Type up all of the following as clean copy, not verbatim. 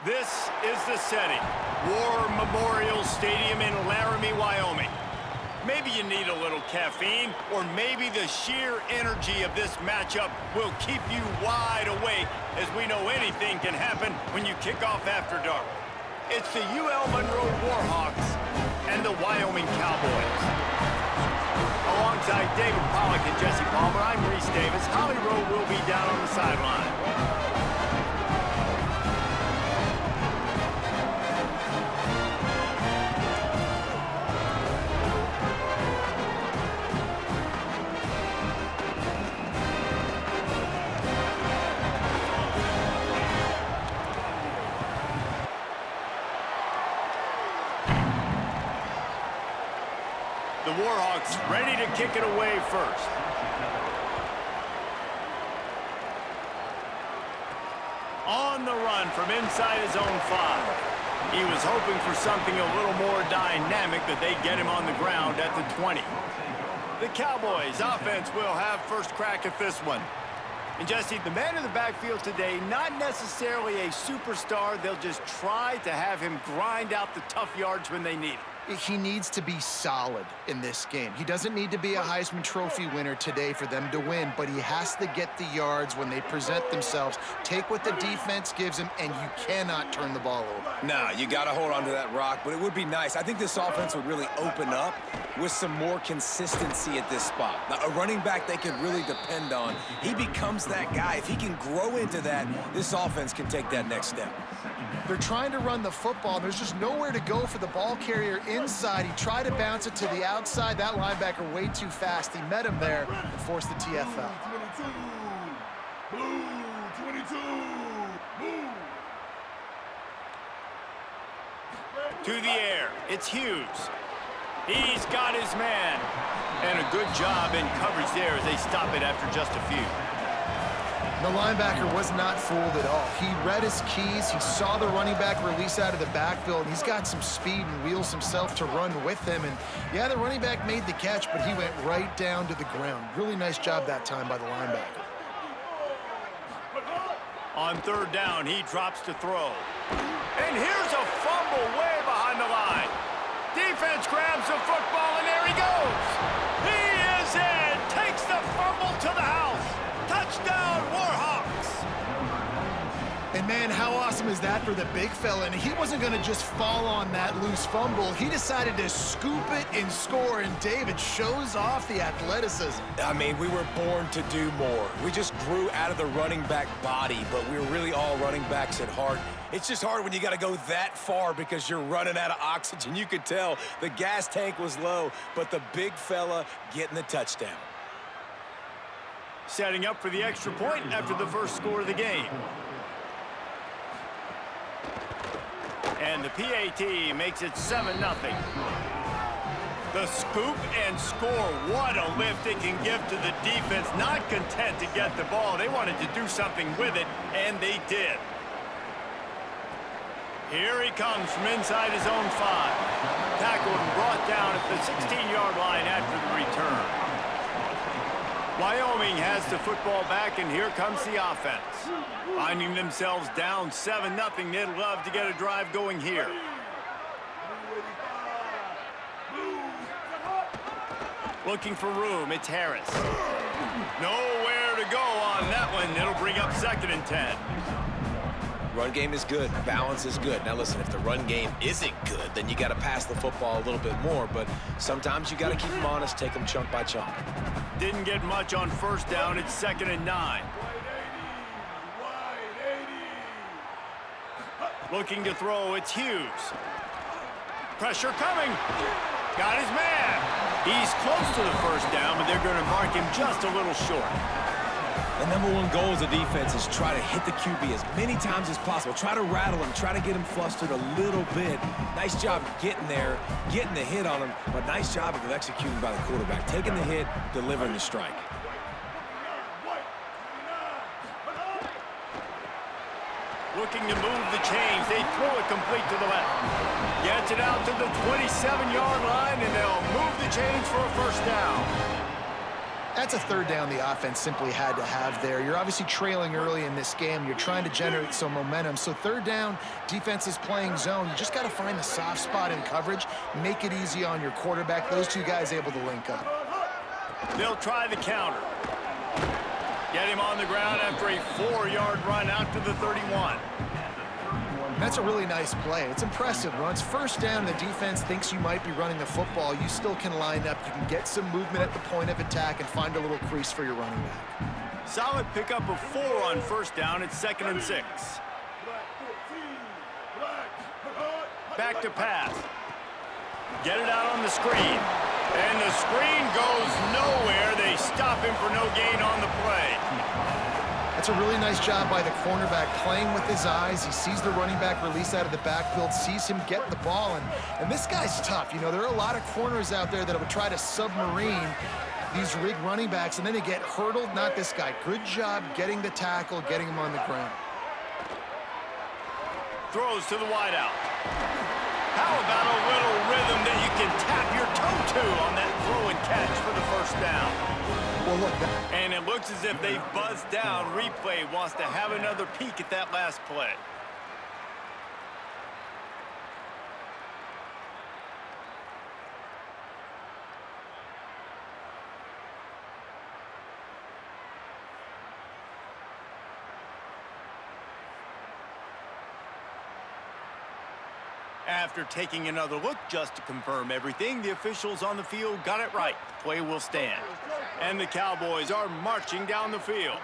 This is the setting. War Memorial Stadium in Laramie, Wyoming. Maybe you need a little caffeine, or maybe the sheer energy of this matchup will keep you wide awake, as we know anything can happen when you kick off after dark. It's the Monroe Warhawks and the Wyoming Cowboys. Alongside David Pollack and Jesse Palmer, I'm Reese Davis. Holly Rowe will be down on the sideline. The Warhawks ready to kick it away first. On the run from inside his own 5. He was hoping for something a little more dynamic, that they'd get him on the ground at the 20. The Cowboys offense will have first crack at this one. And Jesse, the man in the backfield today, not necessarily a superstar. They'll just try to have him grind out the tough yards when they need it. He needs to be solid in this game. He doesn't need to be a Heisman Trophy winner today for them to win, but he has to get the yards when they present themselves. Take what the defense gives him, and you cannot turn the ball over. Nah, you got to hold on to that rock, but it would be nice. I think this offense would really open up with some more consistency at this spot. Now, a running back they can really depend on. He becomes that guy. If he can grow into that, this offense can take that next step. They're trying to run the football. There's just nowhere to go for the ball carrier inside. He tried to bounce it to the outside. That linebacker way too fast. He met him there and forced the TFL. Blue 22. Blue. To the air, it's Hughes. He's got his man. And a good job in coverage there as they stop it after just a few. The linebacker was not fooled at all. He read his keys. He saw the running back release out of the backfield, and he's got some speed and wheels himself to run with him. And, yeah, the running back made the catch, but he went right down to the ground. Really nice job that time by the linebacker. On third down, he drops to throw. And here's a fumble way behind the line. Defense grabs the football, and there he goes. He is in. Takes the fumble to the house. Touchdown, Warhawks! And, man, how awesome is that for the big fella? And he wasn't going to just fall on that loose fumble. He decided to scoop it and score, and David shows off the athleticism. I mean, we were born to do more. We just grew out of the running back body, but we were really all running backs at heart. It's just hard when you got to go that far because you're running out of oxygen. You could tell the gas tank was low, but the big fella getting the touchdown. Setting up for the extra point after the first score of the game. And the PAT makes it 7-0. The scoop and score. What a lift it can give to the defense. Not content to get the ball. They wanted to do something with it, and they did. Here he comes from inside his own 5. Tackled and brought down at the 16-yard line after the return. Wyoming has the football back, and here comes the offense. Finding themselves down 7-0, they'd love to get a drive going here. Looking for room, it's Harris. Nowhere to go on that one. It'll bring up 2nd and 10. Run game is good. Balance is good. Now, listen, if the run game isn't good, then you got to pass the football a little bit more. But sometimes you got to keep them honest, take them chunk by chunk. Didn't get much on first down. It's 2nd and 9. Looking to throw, it's Hughes. Pressure coming. Got his man. He's close to the first down, but they're going to mark him just a little short. The #1 goal as a defense is try to hit the QB as many times as possible. Try to rattle him, try to get him flustered a little bit. Nice job getting there, getting the hit on him, but nice job of executing by the quarterback. Taking the hit, delivering the strike. Looking to move the chains. They throw it complete to the left. Gets it out to the 27-yard line, and they'll move the chains for a first down. That's a third down the offense simply had to have there. You're obviously trailing early in this game. You're trying to generate some momentum. So third down, defense is playing zone. You just got to find the soft spot in coverage, make it easy on your quarterback. Those two guys able to link up. They'll try the counter. Get him on the ground after a 4-yard run out to the 31. That's a really nice play. It's impressive. When it's first down, the defense thinks you might be running the football. You still can line up. You can get some movement at the point of attack and find a little crease for your running back. Solid pickup of 4 on first down. It's 2nd and 6. Back to pass. Get it out on the screen. And the screen goes nowhere. They stop him for no gain on the play. That's a really nice job by the cornerback playing with his eyes. He sees the running back release out of the backfield, sees him get the ball, and this guy's tough. You know, there are a lot of corners out there that would try to submarine these rig running backs, and then they get hurdled. Not this guy. Good job getting the tackle, getting him on the ground. Throws to the wideout. How about a little rhythm that you can tap your toe to on that throw and catch for the first down? Well, look. And it looks as if they've buzzed down. Replay wants to have another peek at that last play. After taking another look just to confirm everything, the officials on the field got it right. The play will stand. And the Cowboys are marching down the field.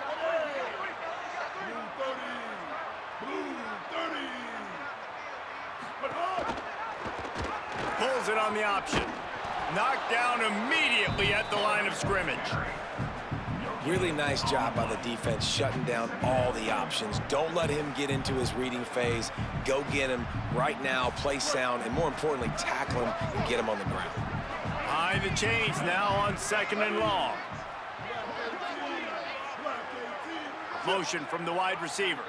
Pulls it on the option. Knocked down immediately at the line of scrimmage. Really nice job by the defense shutting down all the options. Don't let him get into his reading phase. Go get him right now, play sound, and more importantly, tackle him and get him on the ground. Behind the chains now on 2nd and long. Motion from the wide receiver.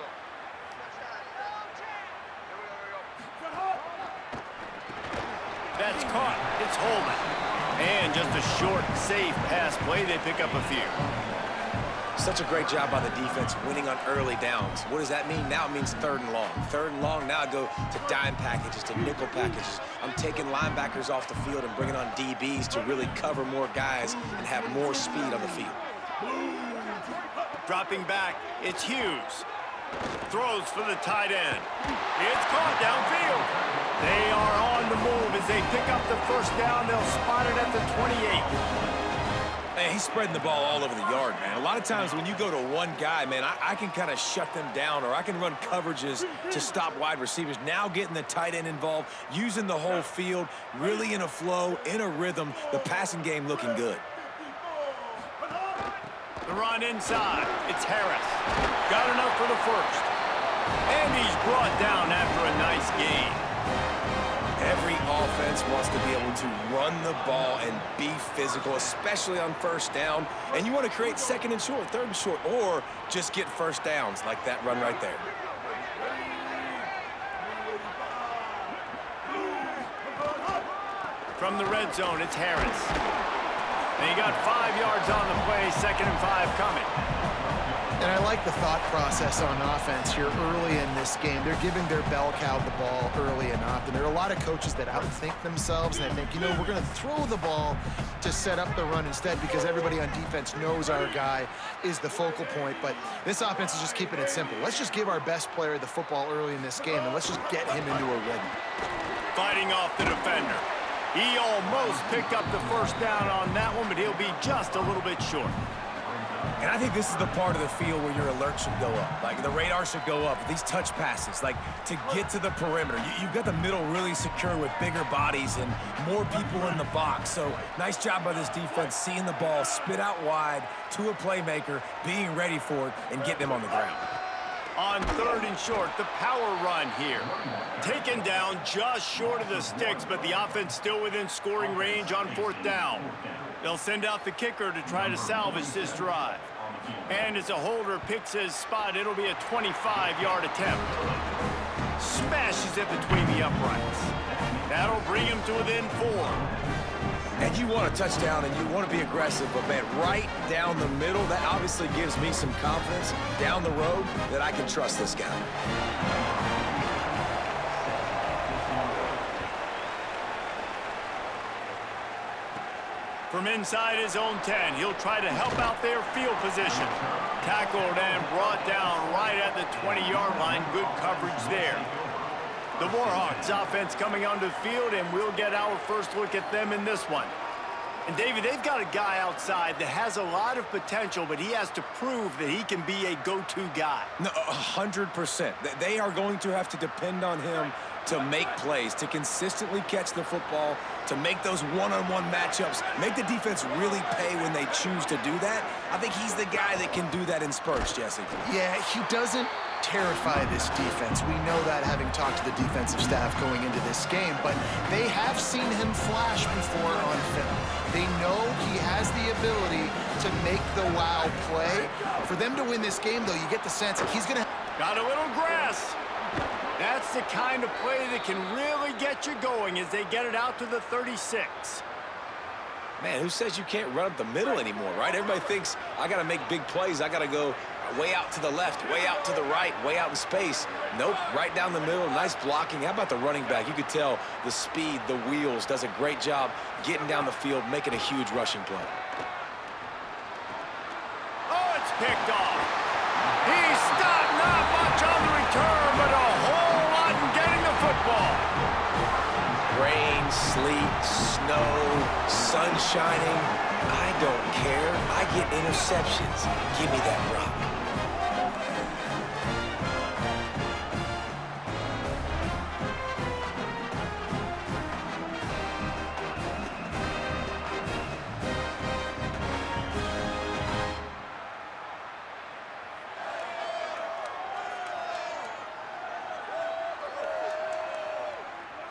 That's caught. It's holding. And just a short, safe pass play. They pick up a few. Such a great job by the defense winning on early downs. What does that mean? Now it means 3rd and long. 3rd and long, now I go to dime packages, to nickel packages. I'm taking linebackers off the field and bringing on DBs to really cover more guys and have more speed on the field. Dropping back, it's Hughes. Throws for the tight end. It's caught downfield. They are on the move as they pick up the first down. They'll spot it at the 28. Man, he's spreading the ball all over the yard, man. A lot of times when you go to one guy, man, I can kind of shut them down, or I can run coverages to stop wide receivers. Now getting the tight end involved, using the whole field, really in a flow, in a rhythm, the passing game looking good. The run inside. It's Harris. Got enough for the first. And he's brought down after a nice gain. Every offense wants to be able to run the ball and be physical, especially on first down. And you want to create 2nd and short, 3rd and short, or just get first downs like that run right there. From the red zone, it's Harris. And he got 5 yards on the play, 2nd and 5 coming. And I like the thought process on offense here early in this game. They're giving their bell cow the ball early and often. There are a lot of coaches that outthink themselves, and they think, you know, we're going to throw the ball to set up the run instead because everybody on defense knows our guy is the focal point. But this offense is just keeping it simple. Let's just give our best player the football early in this game, and let's just get him into a rhythm. Fighting off the defender. He almost picked up the first down on that one, but he'll be just a little bit short. And I think this is the part of the field where your alert should go up. Like, the radar should go up. These touch passes, like, to get to the perimeter. You've got the middle really secure with bigger bodies and more people in the box. So, nice job by this defense, seeing the ball spit out wide to a playmaker, being ready for it, and getting him on the ground. On 3rd and short, the power run here. Taken down just short of the sticks, but the offense still within scoring range on 4th down. They'll send out the kicker to try to salvage this drive. And as a holder picks his spot, it'll be a 25-yard attempt. Smashes it between the uprights. That'll bring him to within 4. And you want a touchdown and you want to be aggressive, but man, right down the middle, that obviously gives me some confidence down the road that I can trust this guy. From inside his own 10, he'll try to help out their field position. Tackled and brought down right at the 20-yard line. Good coverage there. The Warhawks offense coming onto the field, and we'll get our first look at them in this one. And, David, they've got a guy outside that has a lot of potential, but he has to prove that he can be a go-to guy. No, 100%. They are going to have to depend on him to make plays, to consistently catch the football, to make those one-on-one matchups, make the defense really pay when they choose to do that. I think he's the guy that can do that in spurts, Jesse. Yeah, he doesn't terrify this defense. We know that having talked to the defensive staff going into this game, but they have seen him flash before on film. They know he has the ability to make the wow play. For them to win this game, though, you get the sense that he's going to... Got a little grass. That's the kind of play that can really get you going as they get it out to the 36. Man, who says you can't run up the middle anymore, right? Everybody thinks, I got to make big plays. I got to go way out to the left, way out to the right, way out in space. Nope, right down the middle, nice blocking. How about the running back? You could tell the speed, the wheels, does a great job getting down the field, making a huge rushing play. Oh, it's picked off. He stopped, not much on the return, but a whole lot in getting the football. Rain, sleet, snow, sun shining, I don't care. I get interceptions. Give me that rock.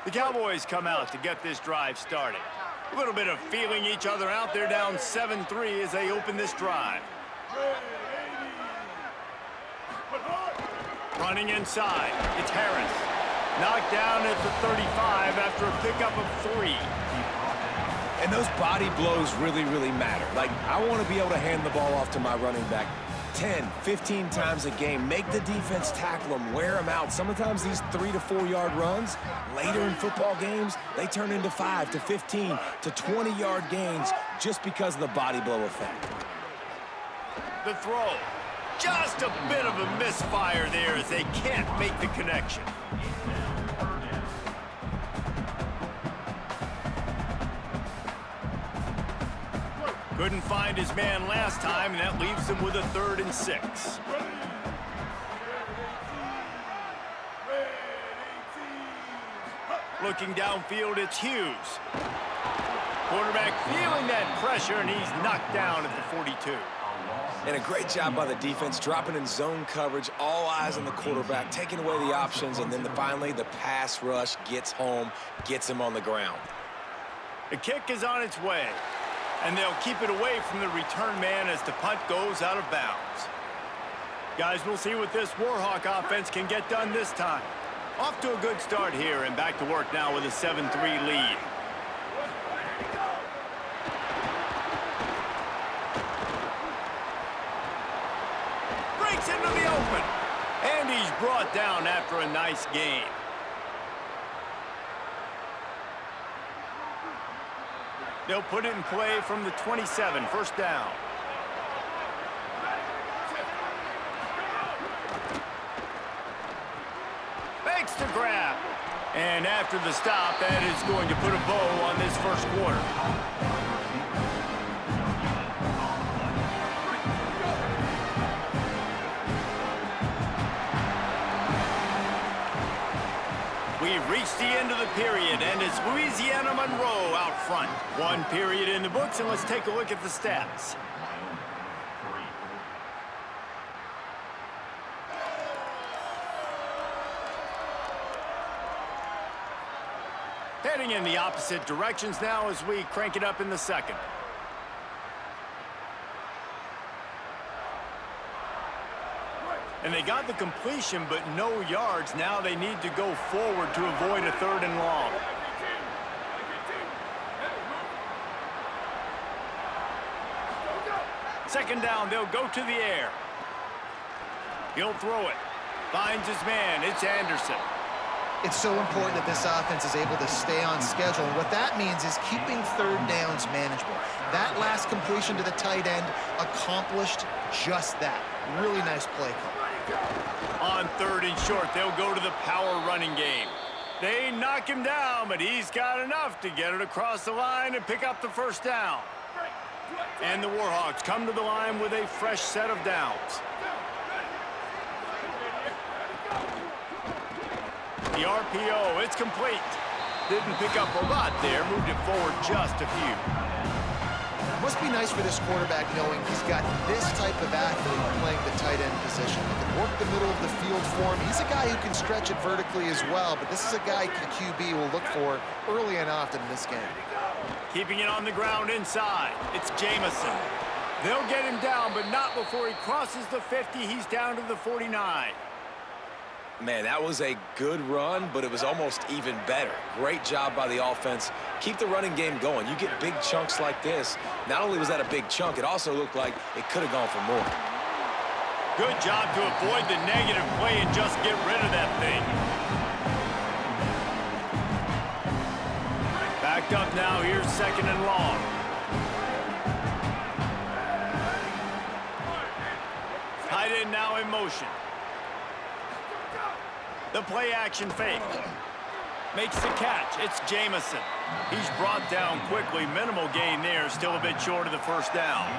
The Cowboys come out to get this drive started. A little bit of feeling each other out. They're down 7-3 as they open this drive. Running inside, it's Harris. Knocked down at the 35 after a pickup of 3. And those body blows really, really matter. Like, I want to be able to hand the ball off to my running back 10, 15 times a game. Make the defense tackle them, wear them out. Sometimes these 3 to 4 yard runs, later in football games, they turn into 5 to 15 to 20 yard gains just because of the body blow effect. The throw. Just a bit of a misfire there as they can't make the connection. Couldn't find his man last time, and that leaves him with a 3rd and 6. Looking downfield, it's Hughes. Quarterback feeling that pressure, and he's knocked down at the 42. And a great job by the defense, dropping in zone coverage, all eyes on the quarterback, taking away the options, and then finally the pass rush gets home, gets him on the ground. The kick is on its way, and they'll keep it away from the return man as the punt goes out of bounds. Guys, we'll see what this Warhawk offense can get done this time. Off to a good start here, and back to work now with a 7-3 lead. Breaks into the open, and he's brought down after a nice gain. They'll put it in play from the 27, 1st down. Makes the grab. And after the stop, that is going to put a bow on this 1st quarter. We've reached the end of the period, and it's Louisiana Monroe out front. 1 period in the books, and let's take a look at the stats. Heading in the opposite directions now as we crank it up in the 2nd. And they got the completion, but no yards. Now they need to go forward to avoid a 3rd and long. Second down, they'll go to the air. He'll throw it. Finds his man. It's Anderson. It's so important that this offense is able to stay on schedule. And what that means is keeping third downs manageable. That last completion to the tight end accomplished just that. Really nice play call. On third and short, they'll go to the power running game. They knock him down, but he's got enough to get it across the line and pick up the first down. And the Warhawks come to the line with a fresh set of downs. The RPO, it's complete. Didn't pick up a lot there, moved it forward just a few. It must be nice for this quarterback knowing he's got this type of athlete playing the tight end position. He can work the middle of the field for him. He's a guy who can stretch it vertically as well, but this is a guy the QB will look for early and often in this game. Keeping it on the ground inside. It's Jamison. They'll get him down, but not before he crosses the 50. He's down to the 49. Man, that was a good run, but it was almost even better. Great job by the offense. Keep the running game going. You get big chunks like this. Not only was that a big chunk, it also looked like it could have gone for more. Good job to avoid the negative play and just get rid of that thing. Backed up now. Here's second and long. Tight end now in motion. The play action fake. Makes the catch. It's Jamison. He's brought down quickly. Minimal gain there. Still a bit short of the first down.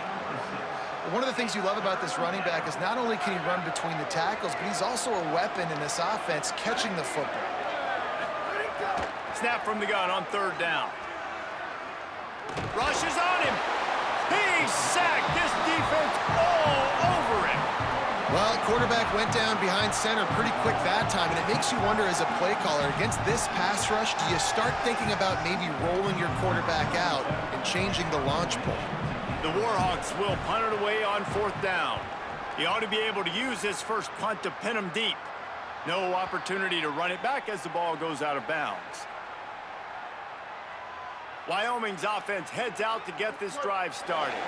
One of the things you love about this running back is not only can he run between the tackles, but he's also a weapon in this offense catching the football. Snap from the gun on third down. Rushes on him. He's sacked. This defense all over him. Well, quarterback went down behind center pretty quick that time, and it makes you wonder as a play caller, against this pass rush, do you start thinking about maybe rolling your quarterback out and changing the launch point? The Warhawks will punt it away on fourth down. He ought to be able to use this first punt to pin him deep. No opportunity to run it back as the ball goes out of bounds. Wyoming's offense heads out to get this drive started.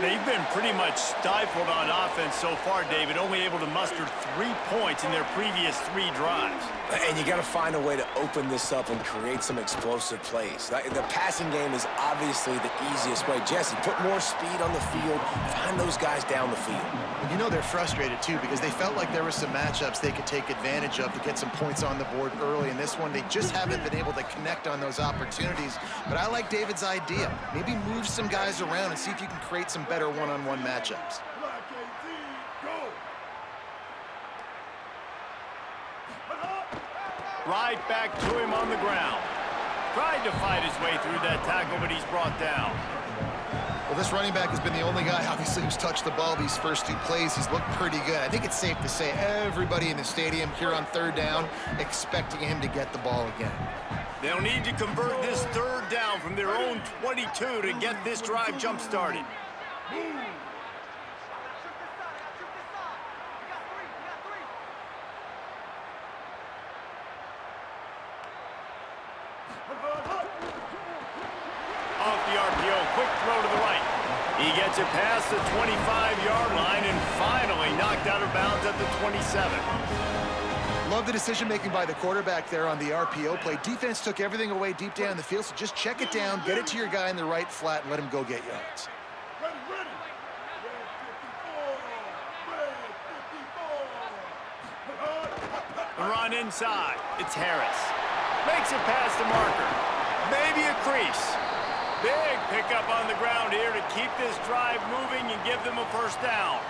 They've been pretty much stifled on offense so far, David, only able to muster 3 points in their previous 3 drives. And you got to find a way to open this up and create some explosive plays. The passing game is obviously the easiest way. Jesse, put more speed on the field. Find those guys down the field. And you know they're frustrated, too, because they felt like there were some matchups they could take advantage of to get some points on the board early. In this one, they just haven't been able to connect on those opportunities. But I like David's idea. Maybe move some guys around and see if you can create some better one-on-one matchups. Right back to him on the ground. Tried to fight his way through that tackle, but he's brought down. Well, this running back has been the only guy, obviously, who's touched the ball these first 2 plays. He's looked pretty good. I think it's safe to say everybody in the stadium here on third down expecting him to get the ball again. They'll need to convert this third down from their own 22 to get this drive jump-started. Off the RPO, quick throw to the right. He gets it past the 25-yard line and finally knocked out of bounds at the 27. Love the decision-making by the quarterback there on the RPO play. Defense took everything away deep down the field, so just check it down, get it to your guy in the right flat, and let him go get yards. The run inside. It's Harris. Makes it past the marker. Maybe a crease. Big pickup on the ground here to keep this drive moving and give them a first down.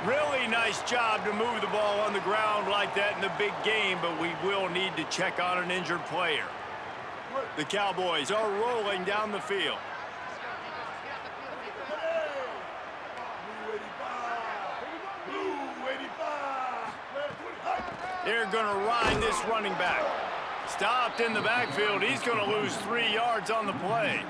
Really nice job to move the ball on the ground like that in the big game, but we will need to check on an injured player. The Cowboys are rolling down the field. They're going to ride this running back. Stopped in the backfield. He's going to lose 3 yards on the play.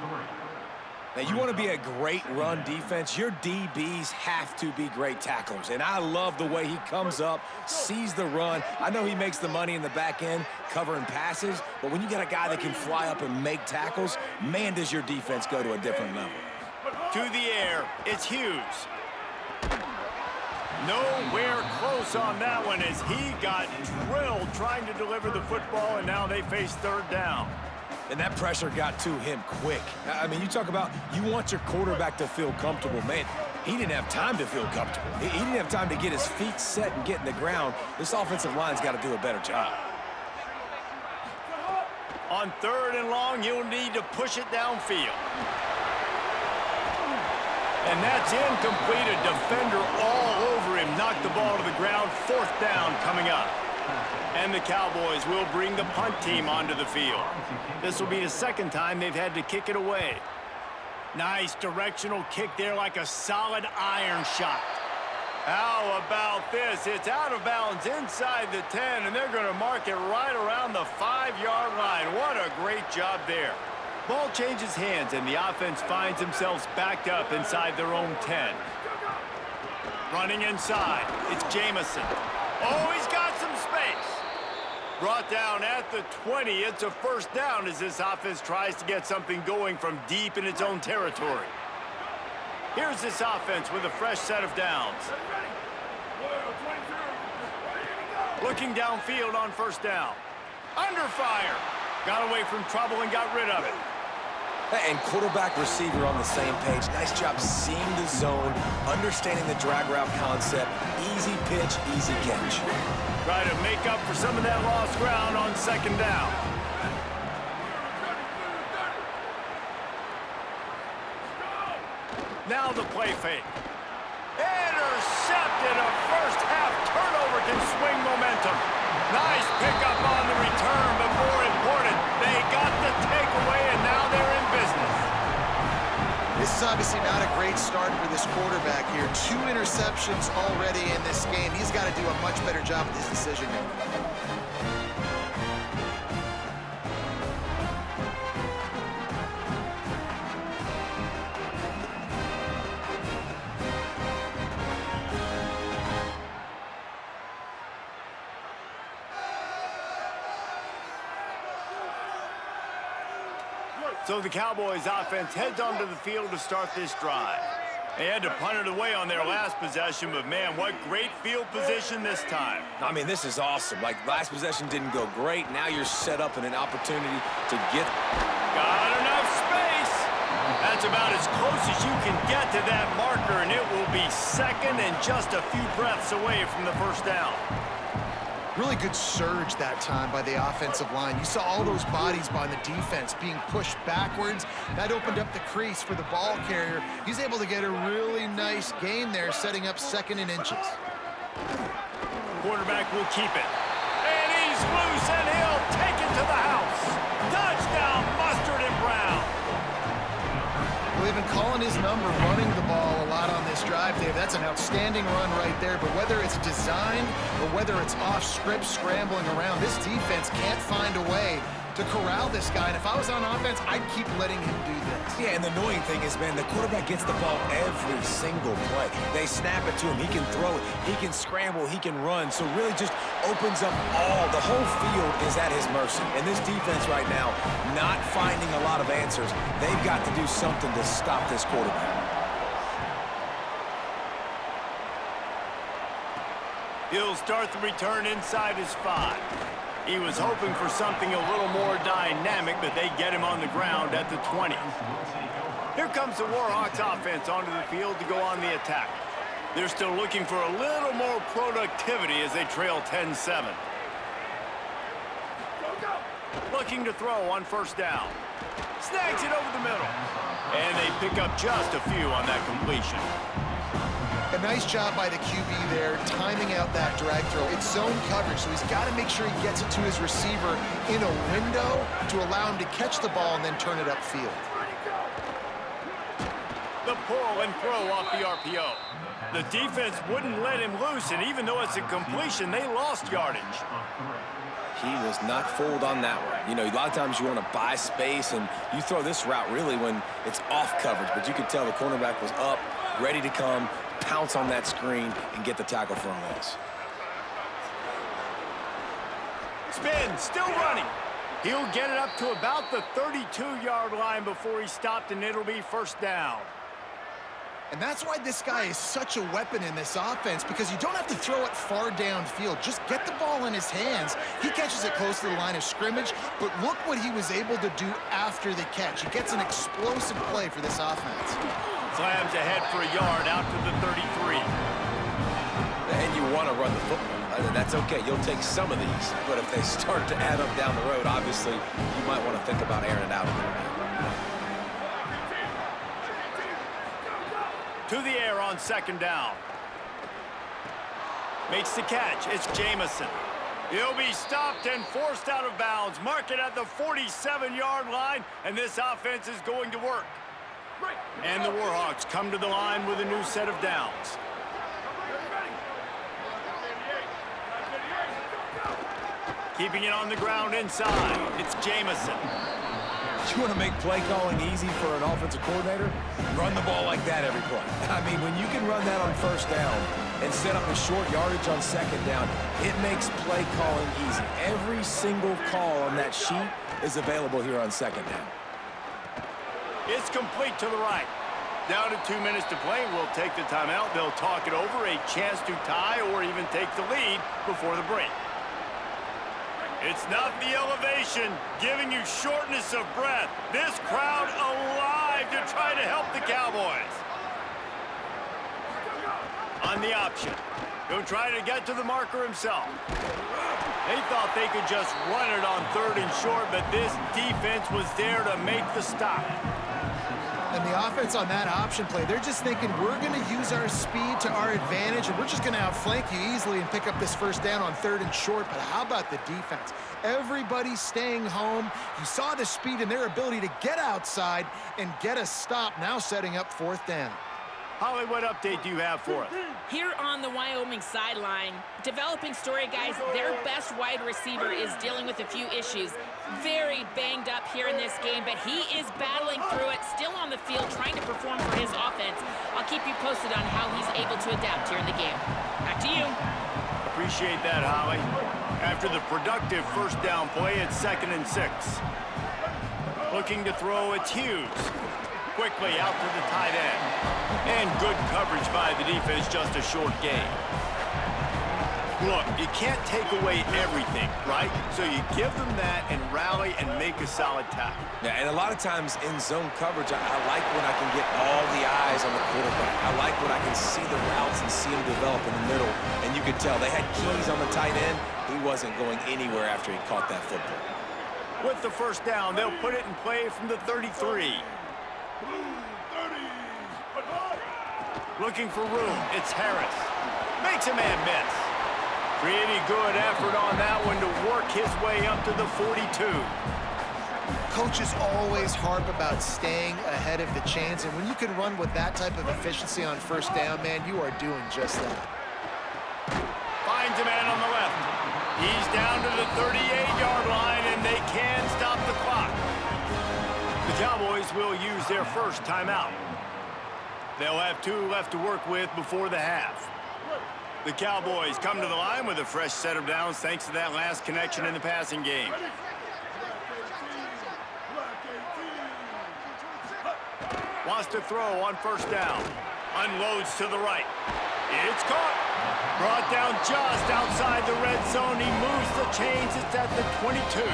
Now, you want to be a great run defense, your DBs have to be great tacklers. And I love the way he comes up, sees the run. I know he makes the money in the back end covering passes, but when you got a guy that can fly up and make tackles, man, does your defense go to a different level. To the air, it's Hughes. Nowhere close on that one as he got drilled trying to deliver the football, and now they face third down. And that pressure got to him quick. I mean, you talk about you want your quarterback to feel comfortable. Man, he didn't have time to feel comfortable. He didn't have time to get his feet set and get in the ground. This offensive line's got to do a better job. On third and long, you'll need to push it downfield. And that's incomplete. A defender all over him. Knocked the ball to the ground. Fourth down coming up. And the Cowboys will bring the punt team onto the field. This will be the second time they've had to kick it away. Nice directional kick there like a solid iron shot. How about this? It's out of bounds inside the 10, and they're going to mark it right around the 5-yard line. What a great job there. Ball changes hands, and the offense finds themselves backed up inside their own 10. Running inside, it's Jamison. Oh, he's got some space. Brought down at the 20. It's a first down as this offense tries to get something going from deep in its own territory. Here's this offense with a fresh set of downs. Looking downfield on first down. Under fire. Got away from trouble and got rid of it. And quarterback receiver on the same page. Nice job seeing the zone, understanding the drag route concept. Easy pitch, easy catch. Try to make up for some of that lost ground on second down. Now the play fake. Intercepted. A first half turnover can swing momentum. Nice pickup on the return, but more important, they got the takeaway, and now they're in business. This is obviously not a great start for this quarterback here. 2 interceptions already in this game. He's got to do a much better job with his decision making. So the Cowboys offense heads onto the field to start this drive. They had to punt it away on their last possession, but man, what great field position this time. I mean, this is awesome. Like, last possession didn't go great. Now you're set up in an opportunity to get... Got enough space. That's about as close as you can get to that marker, and it will be second and just a few breaths away from the first down. Really good surge that time by the offensive line. You saw all those bodies by the defense being pushed backwards. That opened up the crease for the ball carrier. He's able to get a really nice gain there, setting up second and inches. Quarterback will keep it. And he's loose, and he'll take it to the house. Touchdown, Mustard and Brown. Well, they've been calling his number, running the ball a lot on this drive, Dave. That's an outstanding run right there. But whether it's designed or whether it's off script, scrambling around, this defense can't find a way to corral this guy. And if I was on offense, I'd keep letting him do this. Yeah, and the annoying thing is, man, the quarterback gets the ball every single play. They snap it to him. He can throw it. He can scramble. He can run. So really just opens up the whole field is at his mercy. And this defense right now, not finding a lot of answers. They've got to do something to stop this quarterback. He'll start the return inside his 5. He was hoping for something a little more dynamic, but they get him on the ground at the 20. Here comes the Warhawks offense onto the field to go on the attack. They're still looking for a little more productivity as they trail 10-7. Looking to throw on first down. Snags it over the middle. And they pick up just a few on that completion. A nice job by the QB there, timing out that drag throw. It's zone coverage, so he's got to make sure he gets it to his receiver in a window to allow him to catch the ball and then turn it upfield. The pull and throw off the RPO. The defense wouldn't let him loose, and even though it's a completion, they lost yardage. He was not fooled on that one. You know, a lot of times you want to buy space, and you throw this route really when it's off coverage, but you could tell the cornerback was up, ready to come, pounce on that screen, and get the tackle for a loss. Spin, still running. He'll get it up to about the 32-yard line before he stopped, and it'll be first down. And that's why this guy is such a weapon in this offense, because you don't have to throw it far downfield. Just get the ball in his hands. He catches it close to the line of scrimmage, but look what he was able to do after the catch. He gets an explosive play for this offense. Slams ahead for a yard out to the 33. And you want to run the football. And that's okay. You'll take some of these. But if they start to add up down the road, obviously, you might want to think about airing it out a little bit. To the air on second down. Makes the catch. It's Jamison. He'll be stopped and forced out of bounds. Mark it at the 47-yard line, and this offense is going to work. And the Warhawks come to the line with a new set of downs. Keeping it on the ground inside. It's Jamison. You want to make play calling easy for an offensive coordinator? Run the ball like that every play. I mean, when you can run that on first down and set up a short yardage on second down, it makes play calling easy. Every single call on that sheet is available here on second down. It's complete to the right. Down to 2 minutes to play. We'll take the timeout. They'll talk it over. A chance to tie or even take the lead before the break. It's not the elevation giving you shortness of breath. This crowd alive to try to help the Cowboys. On the option. He'll try to get to the marker himself. They thought they could just run it on third and short, but this defense was there to make the stop. And the offense on that option play, they're just thinking, we're going to use our speed to our advantage, and we're just going to outflank you easily and pick up this first down on third and short. But how about the defense? Everybody's staying home. You saw the speed and their ability to get outside and get a stop, now setting up fourth down. Holly, what update do you have for us? Here on the Wyoming sideline, developing story, guys, their best wide receiver is dealing with a few issues. Very banged up here in this game, but he is battling through it, still on the field, trying to perform for his offense. I'll keep you posted on how he's able to adapt here in the game. Back to you. Appreciate that, Holly. After the productive first down play, it's 2nd and 6. Looking to throw, it's Hughes. Quickly out to the tight end. And good coverage by the defense, just a short gain. Look, you can't take away everything, right? So you give them that and rally and make a solid tackle. Yeah, and a lot of times in zone coverage, I like when I can get all the eyes on the quarterback. I like when I can see the routes and see them develop in the middle. And you could tell they had keys on the tight end. He wasn't going anywhere after he caught that football. With the first down, they'll put it in play from the 33. Looking for room, it's Harris. Makes a man miss. Pretty good effort on that one to work his way up to the 42. Coaches always harp about staying ahead of the chains, and when you can run with that type of efficiency on first down, man, you are doing just that. Finds a man on the left. He's down to the 38-yard line, and they can stop the clock. The Cowboys will use their first timeout. They'll have 2 left to work with before the half. The Cowboys come to the line with a fresh set of downs thanks to that last connection in the passing game. Wants to throw on first down. Unloads to the right. It's caught. Brought down just outside the red zone. He moves the chains. It's at the 22.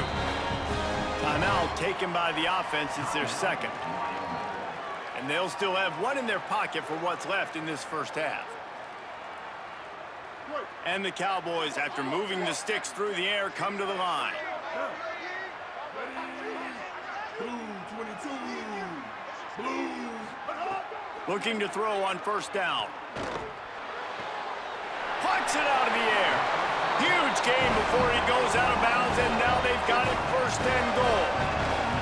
Timeout taken by the offense. It's their second. And they'll still have 1 in their pocket for what's left in this first half. And the Cowboys, after moving the sticks through the air, come to the line. Looking to throw on first down. Plucks it out of the air. Huge gain before he goes out of bounds, and now they've got it 1st and goal.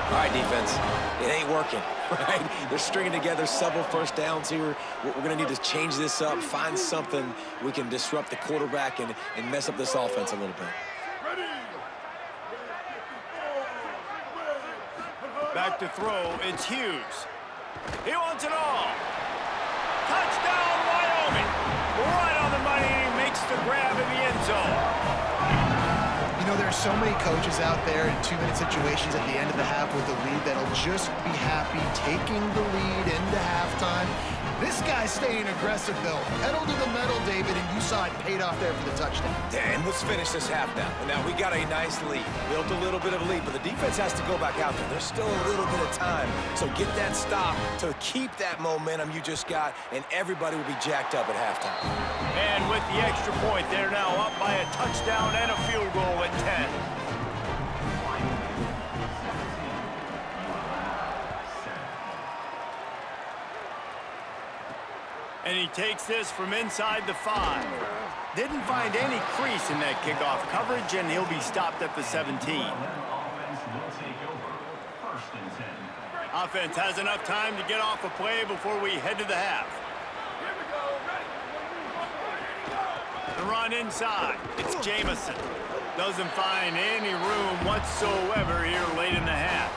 All right, defense, it ain't working, right? They're stringing together several first downs here. We're going to need to change this up, find something we can disrupt the quarterback and mess up this offense a little bit. Back to throw, it's Hughes. He wants it all. Touchdown, Wyoming. Right on the money, and he makes the grab in the end zone. You know, there are so many coaches out there in 2-minute situations at the end of the half with the lead that'll just be happy taking the lead into halftime, This guy's staying aggressive, though. Pedal to the metal, David, and you saw it paid off there for the touchdown. And let's finish this half now. Now, we got a nice lead. Built a little bit of a lead, but the defense has to go back out there. There's still a little bit of time. So get that stop to keep that momentum you just got, and everybody will be jacked up at halftime. And with the extra point, they're now up by a touchdown and a field goal at 10. And he takes this from inside the 5. Didn't find any crease in that kickoff coverage, and he'll be stopped at the 17. Offense has enough time to get off a play before we head to the half. The run inside. It's Jamison. Doesn't find any room whatsoever here late in the half.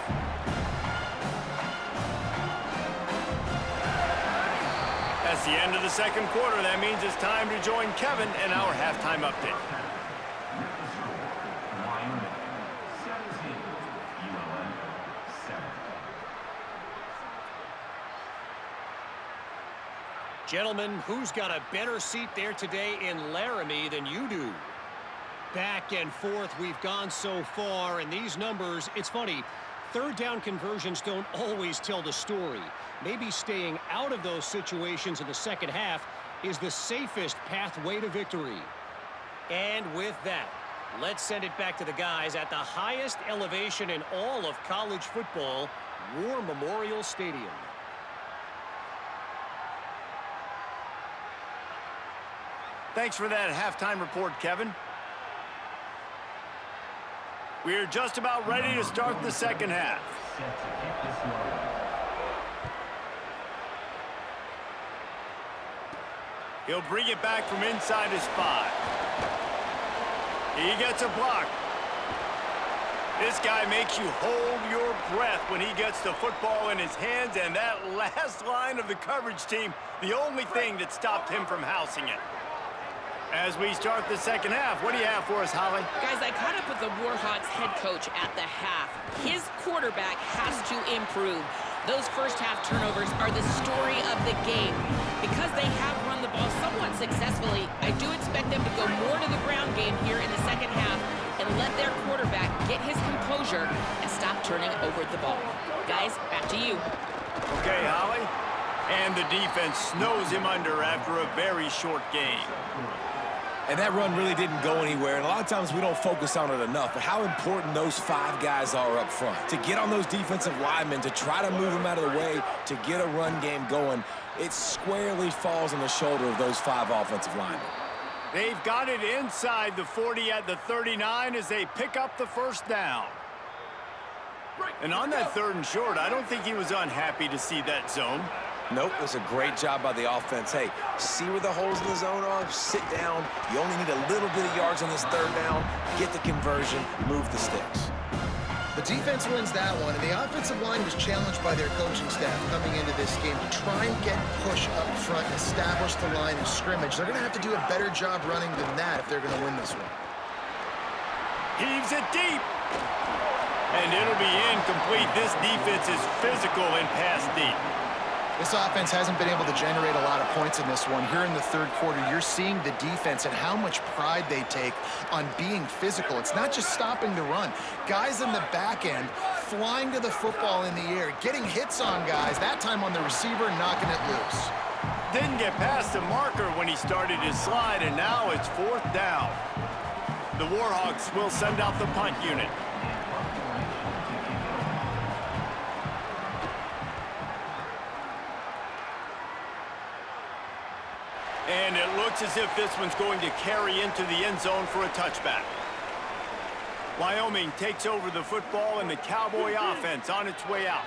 That's the end of the second quarter. That means it's time to join Kevin in our halftime update. Gentlemen, who's got a better seat there today in Laramie than you do? Back and forth we've gone so far, and these numbers, it's funny, third down conversions don't always tell the story. Maybe staying out of those situations in the second half is the safest pathway to victory. And with that, let's send it back to the guys at the highest elevation in all of college football, War Memorial Stadium. Thanks for that halftime report, Kevin. We're just about ready to start the second half. He'll bring it back from inside his 5. He gets a block. This guy makes you hold your breath when he gets the football in his hands, and that last line of the coverage team, the only thing that stopped him from housing it. As we start the second half, what do you have for us, Holly? Guys, I caught up with the Warhawks head coach at the half. His quarterback has to improve. Those first half turnovers are the story of the game. Because they have run the ball somewhat successfully, I do expect them to go more to the ground game here in the second half and let their quarterback get his composure and stop turning over the ball. Guys, back to you. Okay, Holly. And the defense snows him under after a very short game. And that run really didn't go anywhere, and a lot of times we don't focus on it enough, but how important those 5 guys are up front. To get on those defensive linemen, to try to move them out of the way, to get a run game going, it squarely falls on the shoulder of those 5 offensive linemen. They've got it inside the 40 at the 39 as they pick up the first down. And on that 3rd and short, I don't think he was unhappy to see that zone. Nope, it was a great job by the offense. Hey, see where the holes in the zone are? Sit down. You only need a little bit of yards on this 3rd down. Get the conversion. Move the sticks. The defense wins that one, and the offensive line was challenged by their coaching staff coming into this game to try and get push up front and establish the line of scrimmage. They're going to have to do a better job running than that if they're going to win this one. Heaves it deep. And it'll be incomplete. This defense is physical and pass deep. This offense hasn't been able to generate a lot of points in this one. Here in the 3rd quarter, you're seeing the defense and how much pride they take on being physical. It's not just stopping the run. Guys in the back end flying to the football in the air, getting hits on guys, that time on the receiver, knocking it loose. Didn't get past the marker when he started his slide, and now it's 4th down. The Warhawks will send out the punt unit. And it looks as if this one's going to carry into the end zone for a touchback. Wyoming takes over the football and the Cowboy offense on its way out.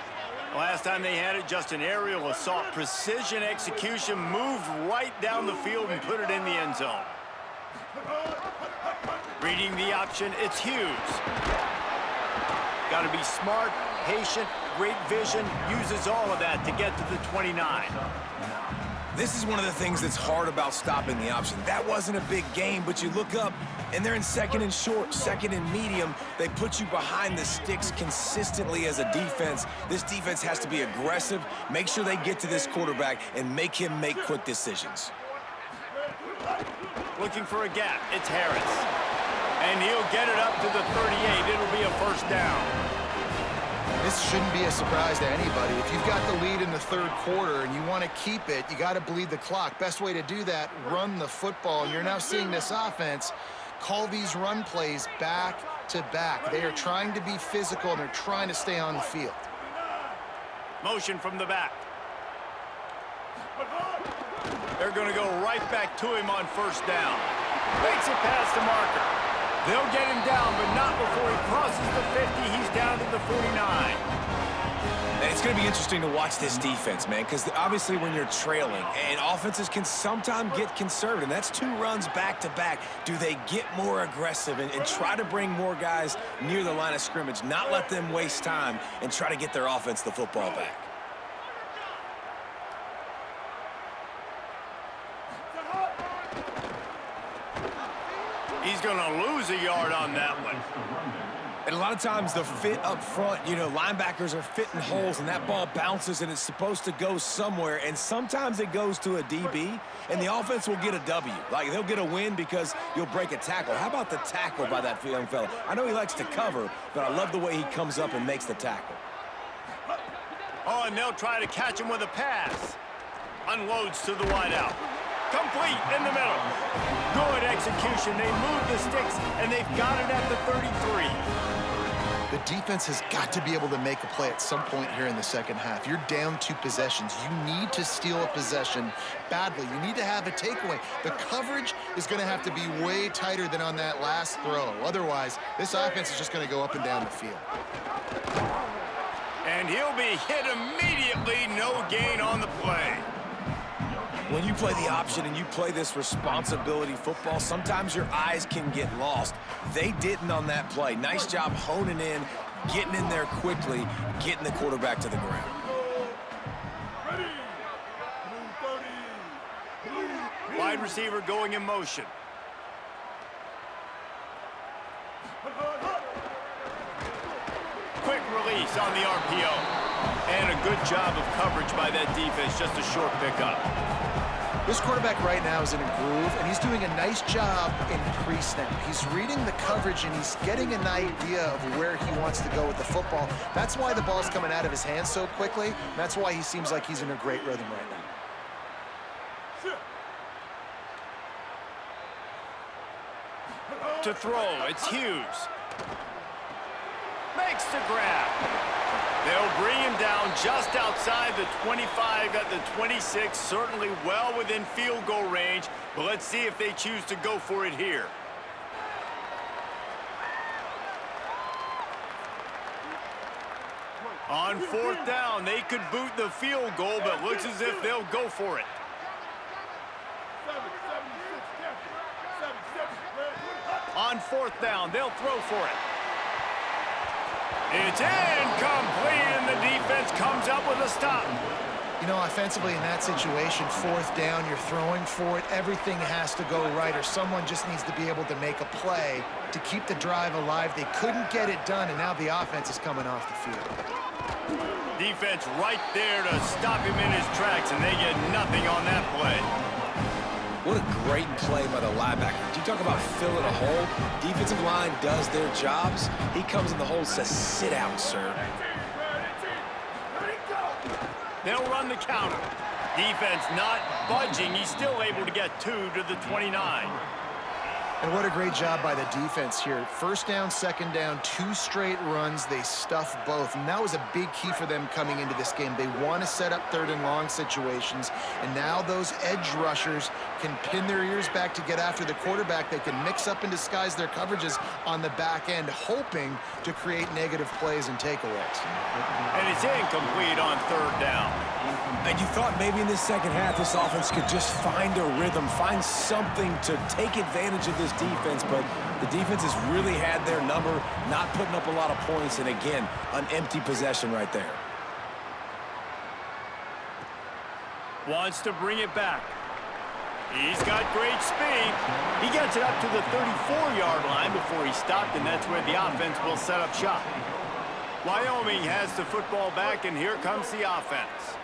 Last time they had it, just an aerial assault. Precision execution, moved right down the field and put it in the end zone. Reading the option, it's Hughes. Got to be smart, patient, great vision, uses all of that to get to the 29. This is one of the things that's hard about stopping the option. That wasn't a big game, but you look up, and they're in second and short, second and medium. They put you behind the sticks consistently as a defense. This defense has to be aggressive, make sure they get to this quarterback, and make him make quick decisions. Looking for a gap. It's Harris. And he'll get it up to the 38. It'll be a first down. This shouldn't be a surprise to anybody. If you've got the lead in the third quarter and you want to keep it, you got to bleed the clock. Best way to do that, run the football. And you're now seeing this offense call these run plays back to back. They are trying to be physical, and they're trying to stay on the field. Motion from the back. They're going to go right back to him on first down. Makes it past the marker. They'll get him down, but not before he crosses the 50. He's down to the 49. And it's going to be interesting to watch this defense, man, because obviously when you're trailing, and offenses can sometimes get conservative. That's 2 runs back-to-back. Do they get more aggressive and try to bring more guys near the line of scrimmage, not let them waste time, and try to get their offense the football back? He's going to lose a yard on that one. And a lot of times the fit up front, you know, linebackers are fitting holes, and that ball bounces, and it's supposed to go somewhere, and sometimes it goes to a DB, and the offense will get a W. Like, they'll get a win because you'll break a tackle. How about the tackle by that young fella? I know he likes to cover, but I love the way he comes up and makes the tackle. Oh, and they'll try to catch him with a pass. Unloads to the wideout. Complete in the middle. Good execution. They move the sticks, and they've got it at the 33. The defense has got to be able to make a play at some point here in the second half. You're down 2 possessions. You need to steal a possession badly. You need to have a takeaway. The coverage is going to have to be way tighter than on that last throw. Otherwise, this offense is just going to go up and down the field. And he'll be hit immediately. No gain on the play. When you play the option and you play this responsibility football, sometimes your eyes can get lost. They didn't on that play. Nice job honing in, getting in there quickly, getting the quarterback to the ground. Wide receiver going in motion. Quick release on the RPO. And a good job of coverage by that defense, just a short pickup. This quarterback right now is in a groove, and he's doing a nice job in pre-snap. He's reading the coverage, and he's getting an idea of where he wants to go with the football. That's why the ball's coming out of his hands so quickly, and that's why he seems like he's in a great rhythm right now. To throw, it's Hughes. Makes the grab. They'll bring him down just outside the 25 at the 26, certainly well within field goal range, but let's see if they choose to go for it here. On fourth down, they could boot the field goal, but looks as if they'll go for it. On fourth down, they'll throw for it. It's incomplete, and the defense comes up with a stop. You know, offensively in that situation, fourth down, you're throwing for it. Everything has to go right, or someone just needs to be able to make a play to keep the drive alive. They couldn't get it done, and now the offense is coming off the field. Defense right there to stop him in his tracks, and they get nothing on that play. What a great play by the linebacker. You talk about filling a hole. Defensive line does their jobs. He comes in the hole and says, sit down, sir. They'll run the counter. Defense not budging. He's still able to get 2 to the 29. And what a great job by the defense here. First down, second down, 2 straight runs. They stuffed both, and that was a big key for them coming into this game. They want to set up third and long situations, and now those edge rushers can pin their ears back to get after the quarterback. They can mix up and disguise their coverages on the back end, hoping to create negative plays and takeaways. And it's incomplete on third down. And you thought maybe in this second half this offense could just find a rhythm, find something to take advantage of this defense, but the defense has really had their number, not putting up a lot of points, and again, an empty possession right there. Wants to bring it back. He's got great speed. He gets it up to the 34-yard line before he stopped, and that's where the offense will set up shop. Wyoming has the football back, and here comes the offense.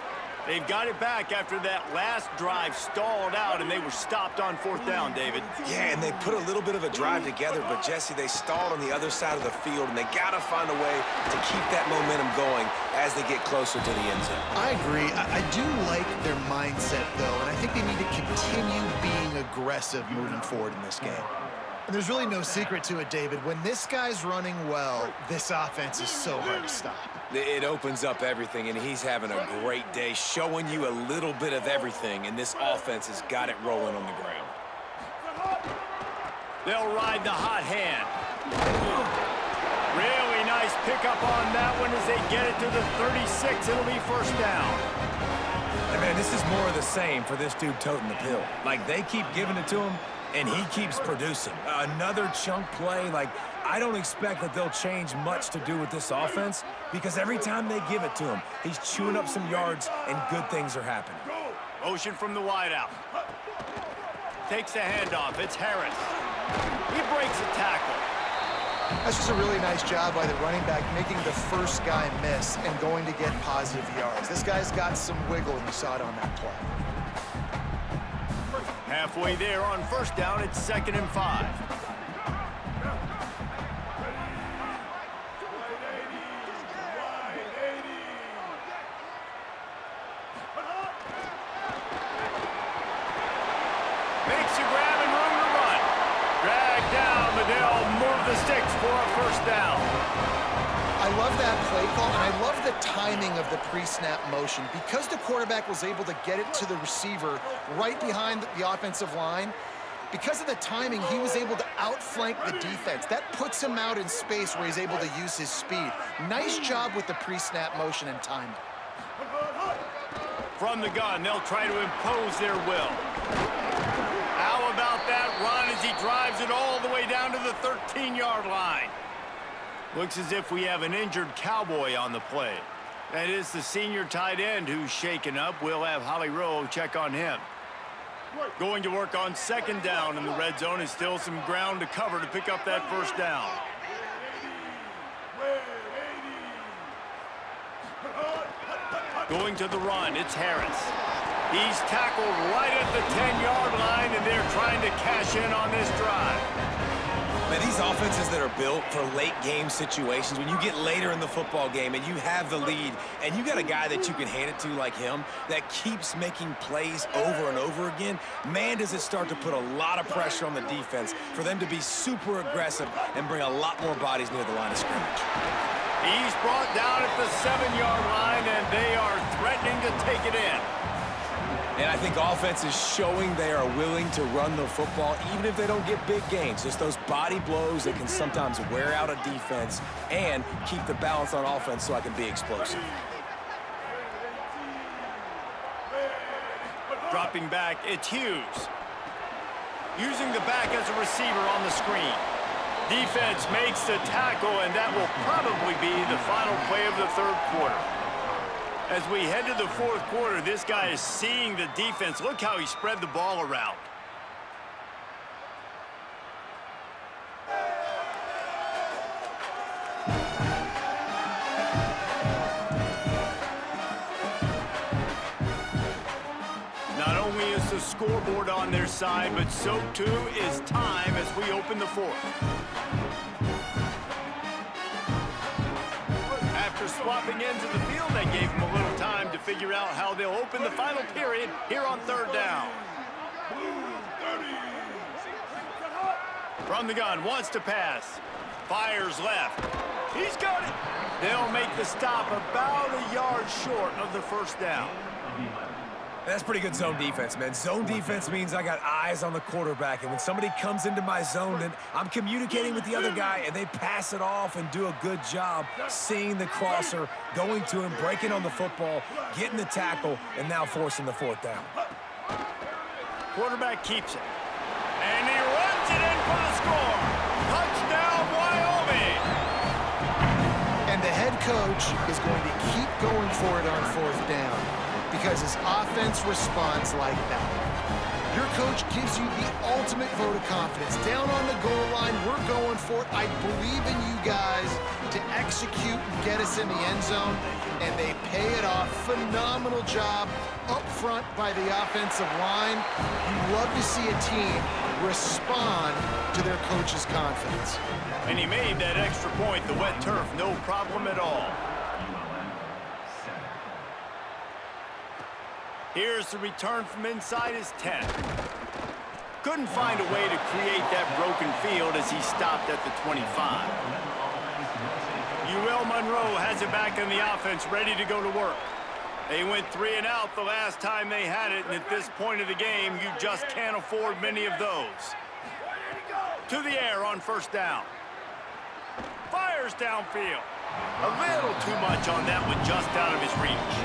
They've got it back after that last drive stalled out, and they were stopped on 4th down, David. Yeah, and they put a little bit of a drive together, but, Jesse, they stalled on the other side of the field, and they got to find a way to keep that momentum going as they get closer to the end zone. I agree. I do like their mindset, though, and I think they need to continue being aggressive moving forward in this game. And there's really no secret to it, David. When this guy's running well, this offense is so hard to stop. It opens up everything, and he's having a great day, showing you a little bit of everything, and this offense has got it rolling on the ground. They'll ride the hot hand. Really nice pickup on that one as they get it to the 36. It'll be 1st down. And, man, this is more of the same for this dude toting the pill. Like, they keep giving it to him, and he keeps producing. Another chunk play. Like, I don't expect that they'll change much to do with this offense because every time they give it to him, he's chewing up some yards and good things are happening. Motion from the wideout. Takes the handoff. It's Harris. He breaks a tackle. That's just a really nice job by the running back, making the first guy miss and going to get positive yards. This guy's got some wiggle, and you saw it on that play. Halfway there on 1st down, it's 2nd and 5. Makes a grab and room to run. Dragged down, but they'll move the sticks for a 1st down. I love that play call, and I love the timing of the pre-snap motion. Because the quarterback was able to get it to the receiver right behind the offensive line, because of the timing, he was able to outflank the defense. That puts him out in space where he's able to use his speed. Nice job with the pre-snap motion and timing. From the gun, they'll try to impose their will. How about that run as he drives it all the way down to the 13-yard line? Looks as if we have an injured Cowboy on the play. That is the senior tight end who's shaken up. We'll have Holly Rowe check on him. Going to work on 2nd down in the red zone is still some ground to cover to pick up that 1st down. Going to the run, it's Harris. He's tackled right at the 10-yard line, and they're trying to cash in on this drive. Man, these offenses that are built for late game situations, when you get later in the football game and you have the lead and you got a guy that you can hand it to like him that keeps making plays over and over again, man, does it start to put a lot of pressure on the defense for them to be super aggressive and bring a lot more bodies near the line of scrimmage. He's brought down at the 7-yard line, and they are threatening to take it in. And I think offense is showing they are willing to run the football, even if they don't get big gains. Just those body blows that can sometimes wear out a defense and keep the balance on offense so I can be explosive. Dropping back, it's Hughes. Using the back as a receiver on the screen. Defense makes the tackle, and that will probably be the final play of the 3rd quarter. As we head to the 4th quarter, this guy is seeing the defense. Look how he spread the ball around. Not only is the scoreboard on their side, but so too is time as we open the 4th. After swapping ends of the field, they gave him a little time to figure out how they'll open the final period here on 3rd down. From the gun, wants to pass. Fires left. He's got it. They'll make the stop about a yard short of the 1st down. That's pretty good zone defense, man. Zone defense means I got eyes on the quarterback, and when somebody comes into my zone, then I'm communicating with the other guy, and they pass it off and do a good job seeing the crosser, going to him, breaking on the football, getting the tackle, and now forcing the 4th down. Quarterback keeps it. And he runs it in for the score. Touchdown, Wyoming! And the head coach is going to keep going for it on 4th down. because his offense responds like that. Your coach gives you the ultimate vote of confidence. Down on the goal line, we're going for it. I believe in you guys to execute and get us in the end zone, and they pay it off. Phenomenal job up front by the offensive line. You love to see a team respond to their coach's confidence. And he made that extra point, the wet turf, no problem at all. Here's the return from inside his 10. Couldn't find a way to create that broken field as he stopped at the 25. Monroe has it back in the offense, ready to go to work. They went 3 and out the last time they had it, and at this point of the game, you just can't afford many of those. To the air on first down. Fires downfield. A little too much on that one, just out of his reach.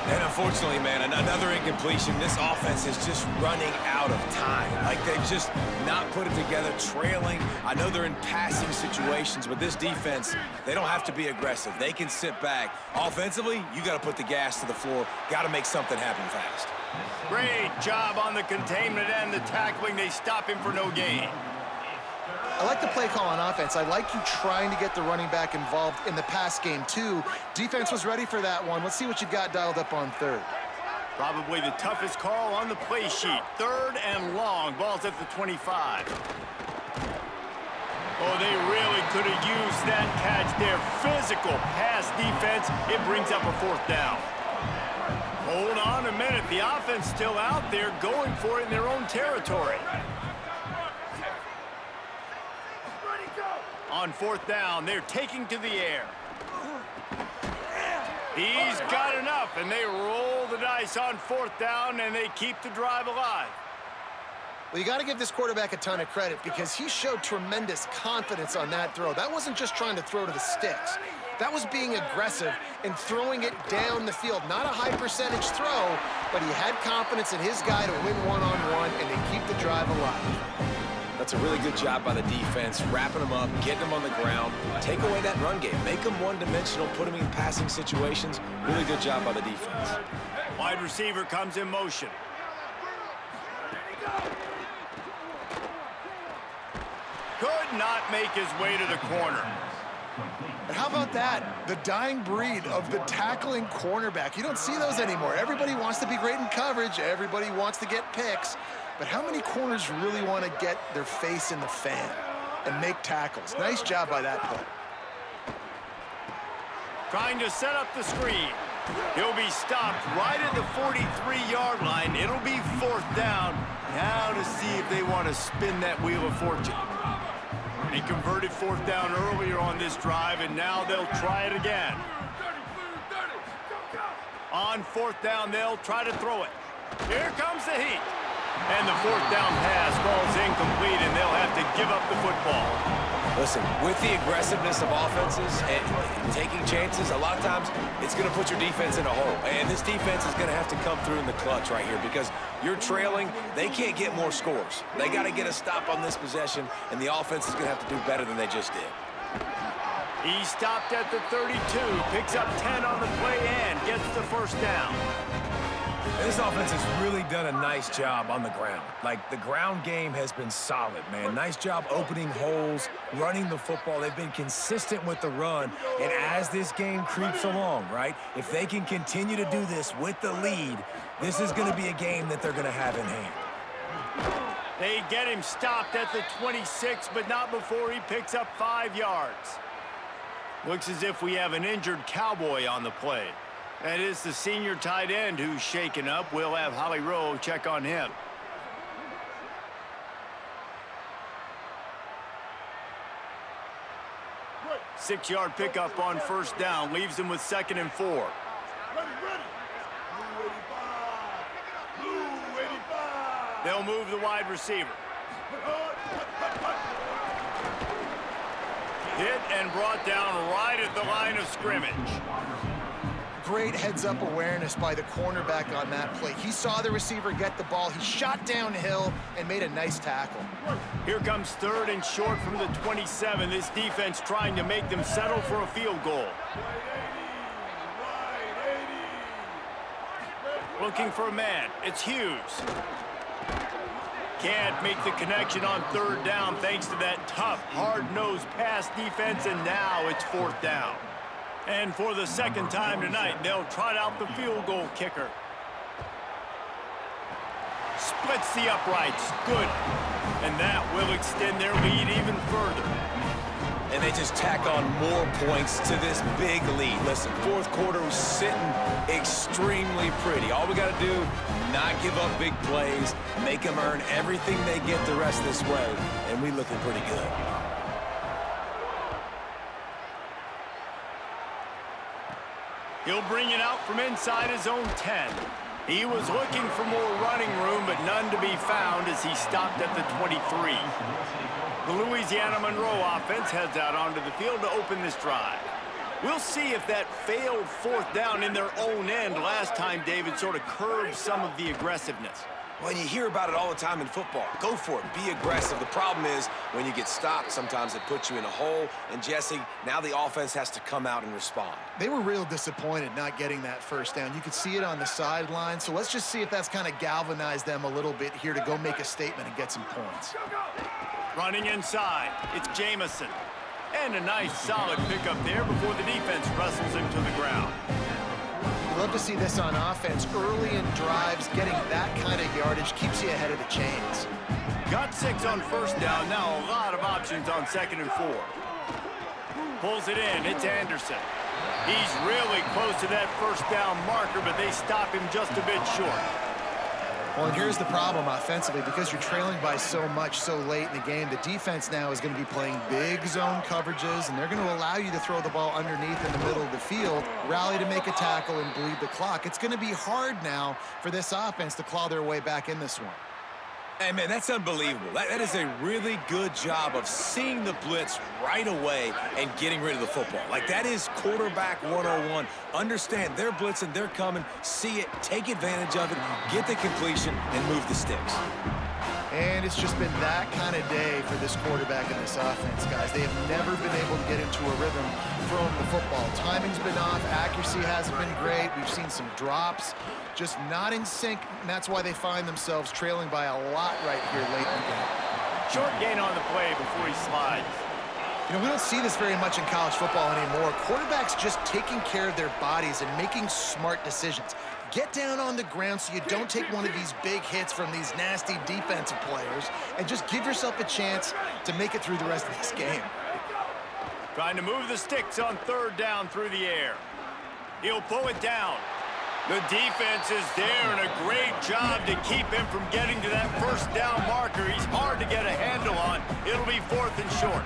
And unfortunately, man, another incompletion. This offense is just running out of time. Like, they've just not put it together, trailing. I know they're in passing situations, but this defense, they don't have to be aggressive. They can sit back. Offensively, you got to put the gas to the floor. Got to make something happen fast. Great job on the containment and the tackling. They stop him for no gain. I like the play call on offense. I like you trying to get the running back involved in the pass game, too. Defense was ready for that one. Let's see what you've got dialed up on third. Probably the toughest call on the play sheet. 3rd and long. Ball's at the 25. Oh, they really could have used that catch there. Physical pass defense. It brings up a 4th down. Hold on a minute. The offense still out there going for it in their own territory. On 4th down, they're taking to the air. He's got enough, and they roll the dice on 4th down, and they keep the drive alive. Well, you got to give this quarterback a ton of credit because he showed tremendous confidence on that throw. That wasn't just trying to throw to the sticks. That was being aggressive and throwing it down the field. Not a high percentage throw, but he had confidence in his guy to win one-on-one, and they keep the drive alive. That's a really good job by the defense, wrapping them up, getting them on the ground, take away that run game, make them one-dimensional, put them in passing situations. Really good job by the defense. Wide receiver comes in motion. Could not make his way to the corner. And how about that? The dying breed of the tackling cornerback. You don't see those anymore. Everybody wants to be great in coverage. Everybody wants to get picks. But how many corners really want to get their face in the fan and make tackles? Nice job by that play. Trying to set up the screen. He'll be stopped right at the 43-yard line. It'll be 4th down. Now to see if they want to spin that wheel of fortune. They converted 4th down earlier on this drive, and now they'll try it again. On 4th down, they'll try to throw it. Here comes the heat. And the 4th down pass falls incomplete, and they'll have to give up the football. Listen, with the aggressiveness of offenses and taking chances, a lot of times it's going to put your defense in a hole. And this defense is going to have to come through in the clutch right here because you're trailing. They can't get more scores. They got to get a stop on this possession, and the offense is going to have to do better than they just did. He stopped at the 32, picks up 10 on the play and gets the 1st down. This offense has really done a nice job on the ground. Like, the ground game has been solid, man. Nice job opening holes, running the football. They've been consistent with the run. And as this game creeps along, right, if they can continue to do this with the lead, this is going to be a game that they're going to have in hand. They get him stopped at the 26, but not before he picks up 5 yards. Looks as if we have an injured Cowboy on the play. That is the senior tight end who's shaken up. We'll have Holly Rowe check on him. Right. 6-yard pickup on 1st down. Leaves him with 2nd and 4. Ready, ready. Blue 85. They'll move the wide receiver. Hit and brought down right at the line of scrimmage. Great heads-up awareness by the cornerback on that play. He saw the receiver get the ball. He shot downhill and made a nice tackle. Here comes 3rd and short from the 27. This defense trying to make them settle for a field goal. Looking for a man. It's Hughes. Can't make the connection on third down thanks to that tough, hard-nosed pass defense, and now it's fourth down. And for the second time tonight, they'll trot out the field goal kicker. Splits the uprights. Good. And that will extend their lead even further. And they just tack on more points to this big lead. Listen, fourth quarter was sitting extremely pretty. All we got to do, not give up big plays, make them earn everything they get the rest of this way, and we looking pretty good. He'll bring it out from inside his own 10. He was looking for more running room, but none to be found as he stopped at the 23. The Louisiana Monroe offense heads out onto the field to open this drive. We'll see if that failed fourth down in their own end last time, David, sort of curbed some of the aggressiveness. Well, you hear about it all the time in football. Go for it. Be aggressive. The problem is when you get stopped, sometimes it puts you in a hole. And, Jesse, now the offense has to come out and respond. They were real disappointed not getting that first down. You could see it on the sideline. So let's just see if that's kind of galvanized them a little bit here to go make a statement and get some points. Running inside, it's Jamison. And a nice solid pickup there before the defense wrestles him to the ground. You love to see this on offense. Early in drives, getting that kind of yardage keeps you ahead of the chains. Got 6 on first down. Now a lot of options on 2nd and 4. Pulls it in. It's Anderson. He's really close to that first down marker, but they stop him just a bit short. Well, and here's the problem offensively. Because you're trailing by so much so late in the game, the defense now is going to be playing big zone coverages, and they're going to allow you to throw the ball underneath in the middle of the field, rally to make a tackle, and bleed the clock. It's going to be hard now for this offense to claw their way back in this one. Hey, man, that's unbelievable. That is a really good job of seeing the blitz right away and getting rid of the football. Like, that is quarterback 101. Understand they're blitzing, they're coming, see it, take advantage of it, get the completion, and move the sticks. And it's just been that kind of day for this quarterback and this offense, guys. They have never been able to get into a rhythm throwing the football. Timing's been off. Accuracy hasn't been great. We've seen some drops. Just not in sync, and that's why they find themselves trailing by a lot right here late in the game. Short gain on the play before he slides. You know, we don't see this very much in college football anymore. Quarterbacks just taking care of their bodies and making smart decisions. Get down on the ground so you don't take one of these big hits from these nasty defensive players and just give yourself a chance to make it through the rest of this game. Trying to move the sticks on third down through the air. He'll pull it down. The defense is there, and a great job to keep him from getting to that first down marker. He's hard to get a handle on. It'll be 4th and short.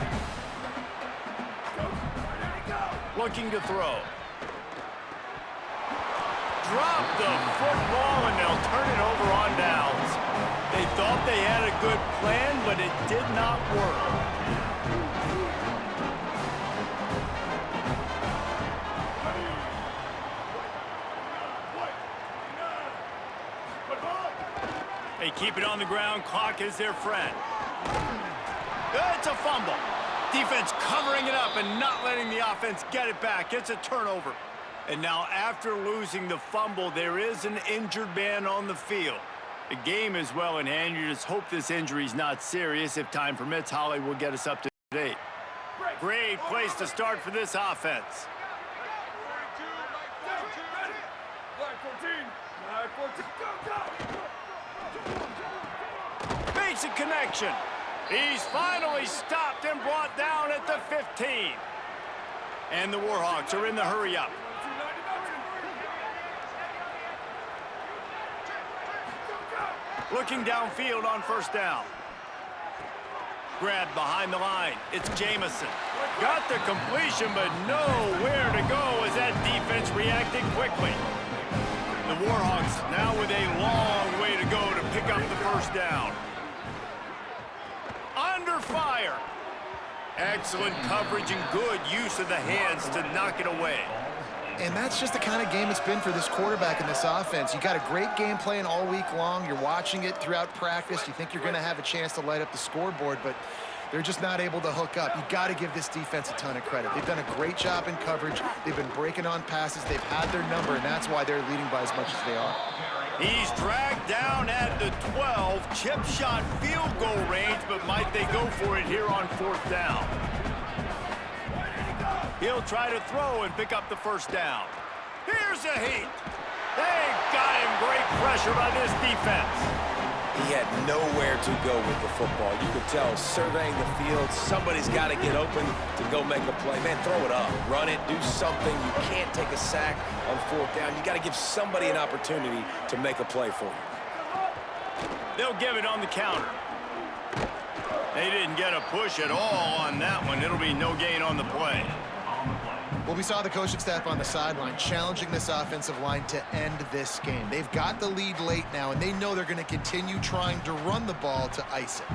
Looking to throw. Drop the football, and they'll turn it over on downs. They thought they had a good plan, but it did not work. They keep it on the ground. Clock is their friend. It's a fumble. Defense covering it up and not letting the offense get it back. It's a turnover. And now after losing the fumble, there is an injured man on the field. The game is well in hand. You just hope this injury is not serious. If time permits, Holly will get us up to date. Great place to start for this offense. Makes a connection. He's finally stopped and brought down at the 15. And the Warhawks are in the hurry-up. Looking downfield on first down. Grabbed behind the line. It's Jamison. Got the completion, but nowhere to go as that defense reacted quickly. The Warhawks now with a long way to go to pick up the first down. Under fire. Excellent coverage and good use of the hands to knock it away. And that's just the kind of game it's been for this quarterback and this offense. You got a great game plan all week long. You're watching it throughout practice. You think you're going to have a chance to light up the scoreboard, but They're just not able to hook up. You got to give this defense a ton of credit. They've done a great job in coverage. They've been breaking on passes. They've had their number, and that's why they're leading by as much as they are. He's dragged down at the 12. Chip shot field goal range, but might they go for it here on 4th down? He'll try to throw and pick up the first down. Here's a heat. They got him. Great pressure by this defense. He had nowhere to go with the football. You could tell, surveying the field, somebody's got to get open to go make a play. Man, throw it up, run it, do something. You can't take a sack on 4th down. You got to give somebody an opportunity to make a play for you. They'll give it on the counter. They didn't get a push at all on that one. It'll be no gain on the play. Well, we saw the coaching staff on the sideline challenging this offensive line to end this game. They've got the lead late now, and they know they're going to continue trying to run the ball to ice it.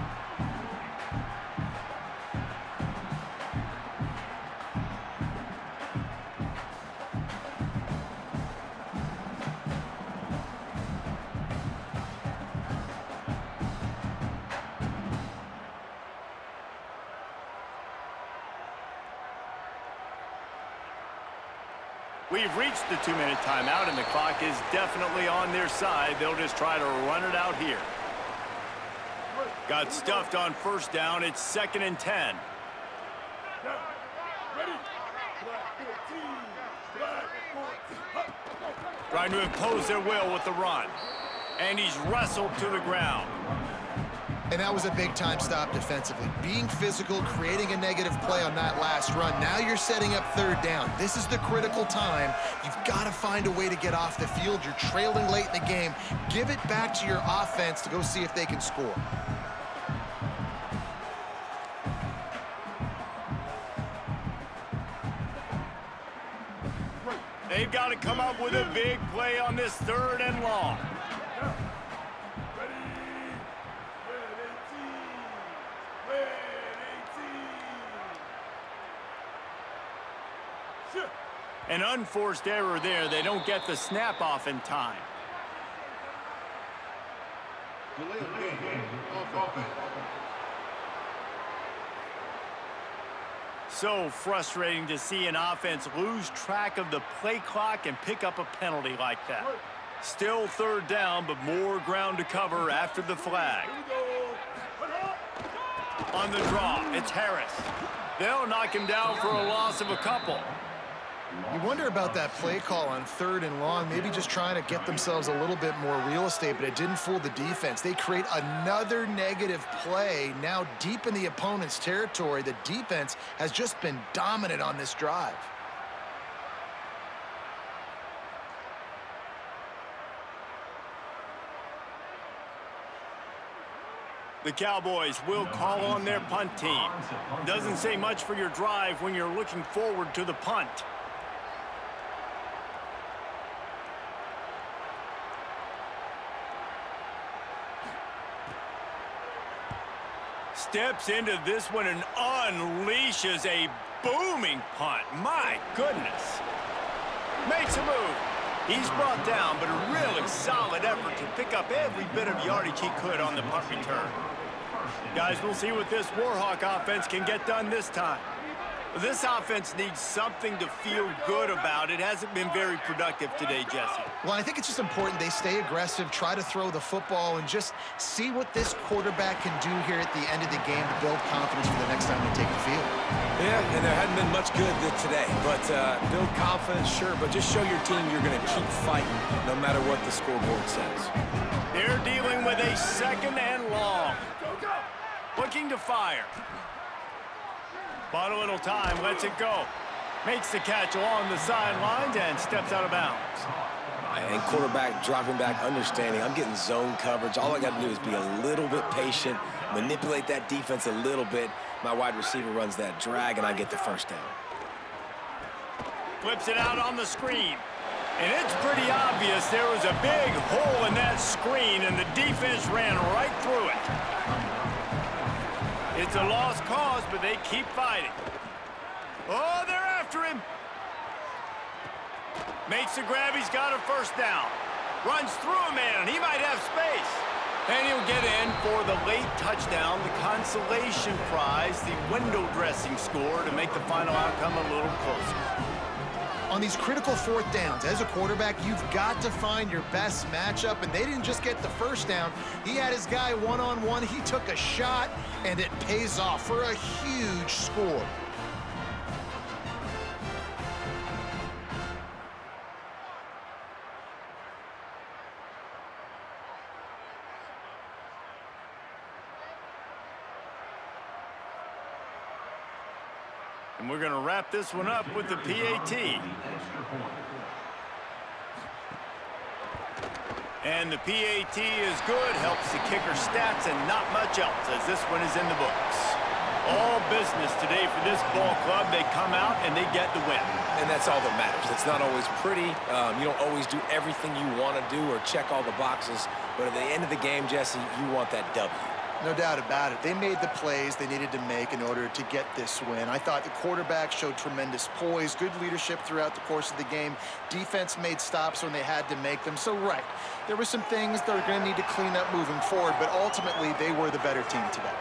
We've reached the 2-minute timeout, and the clock is definitely on their side. They'll just try to run it out here. Got stuffed on 1st down. It's 2nd and 10. Ready? Flag 14. Trying to impose their will with the run. And he's wrestled to the ground. And that was a big-time stop defensively. Being physical, creating a negative play on that last run. Now you're setting up 3rd down. This is the critical time. You've got to find a way to get off the field. You're trailing late in the game. Give it back to your offense to go see if they can score. They've got to come up with a big play on this 3rd and long. An unforced error there. They don't get the snap off in time. So frustrating to see an offense lose track of the play clock and pick up a penalty like that. Still 3rd down, but more ground to cover after the flag. On the draw, it's Harris. They'll knock him down for a loss of a couple. You wonder about that play call on 3rd and long, maybe just trying to get themselves a little bit more real estate, but it didn't fool the defense. They create another negative play now deep in the opponent's territory. The defense has just been dominant on this drive. The Cowboys will call on their punt team. Doesn't say much for your drive when you're looking forward to the punt. Steps into this one and unleashes a booming punt. My goodness. Makes a move. He's brought down, but a really solid effort to pick up every bit of yardage he could on the punt return. Guys, we'll see what this Warhawk offense can get done this time. This offense needs something to feel good about. It hasn't been very productive today, Jesse. Well, I think it's just important they stay aggressive, try to throw the football, and just see what this quarterback can do here at the end of the game to build confidence for the next time they take the field. Yeah, and there hadn't been much good today. But build confidence, sure, but just show your team you're going to keep fighting no matter what the scoreboard says. They're dealing with a 2nd and long. Looking to fire. Bought a little time, lets it go. Makes the catch along the sidelines and steps out of bounds. And quarterback dropping back, understanding I'm getting zone coverage. All I got to do is be a little bit patient, manipulate that defense a little bit. My wide receiver runs that drag, and I get the first down. Flips it out on the screen. And it's pretty obvious there was a big hole in that screen, and the defense ran right through it. It's a lost cause, but they keep fighting. Oh, they're after him. Makes the grab. He's got a first down. Runs through a man. He might have space. And he'll get in for the late touchdown, the consolation prize, the window dressing score to make the final outcome a little closer. On these critical fourth downs, as a quarterback, you've got to find your best matchup, and they didn't just get the first down. He had his guy one-on-one. He took a shot, and it pays off for a huge score. And we're going to wrap this one up with the PAT. And the PAT is good, helps the kicker stats and not much else as this one is in the books. All business today for this ball club. They come out and they get the win. And that's all that matters. It's not always pretty. You don't always do everything you want to do or check all the boxes. But at the end of the game, Jesse, you want that W. No doubt about it. They made the plays they needed to make in order to get this win. I thought the quarterback showed tremendous poise, good leadership throughout the course of the game. Defense made stops when they had to make them. So, right, there were some things they're going to need to clean up moving forward, but ultimately they were the better team today.